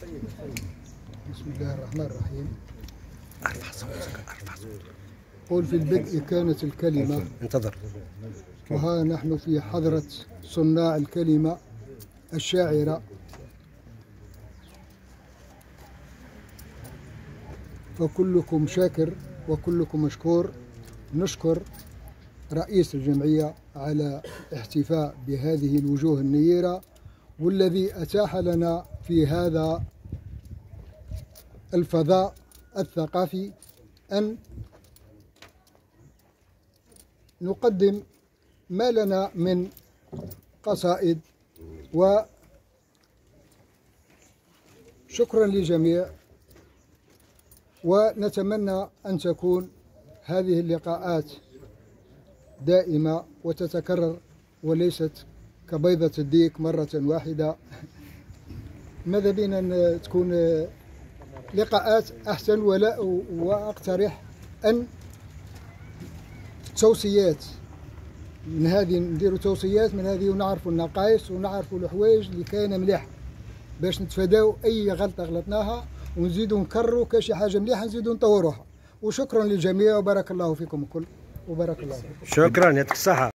بسم الله الرحمن الرحيم. ارفع صوتك. قل في البدء كانت الكلمة. انتظر. وها نحن في حضرة صناع الكلمة الشاعرة، فكلكم شاكر وكلكم مشكور. نشكر رئيس الجمعية على احتفاء بهذه الوجوه النيرة، والذي أتاح لنا في هذا الفضاء الثقافي أن نقدم ما لنا من قصائد. وشكرا للجميع، ونتمنى أن تكون هذه اللقاءات دائمة وتتكرر وليست كبيضة الديك مرة واحدة. ماذا بينا أن تكون لقاءات أحسن، وأقترح أن توصيات من هذه، نديروا توصيات من هذه ونعرفوا النقائص ونعرفوا الحوايج اللي كاينه مليح باش نتفاداو اي غلطه غلطناها، ونزيدوا نكرروا كشي حاجه مليحه نزيدوا نطوروها. وشكرا للجميع وبارك الله فيكم الكل وبارك الله فيكم. شكرا، يعطيك الصحه.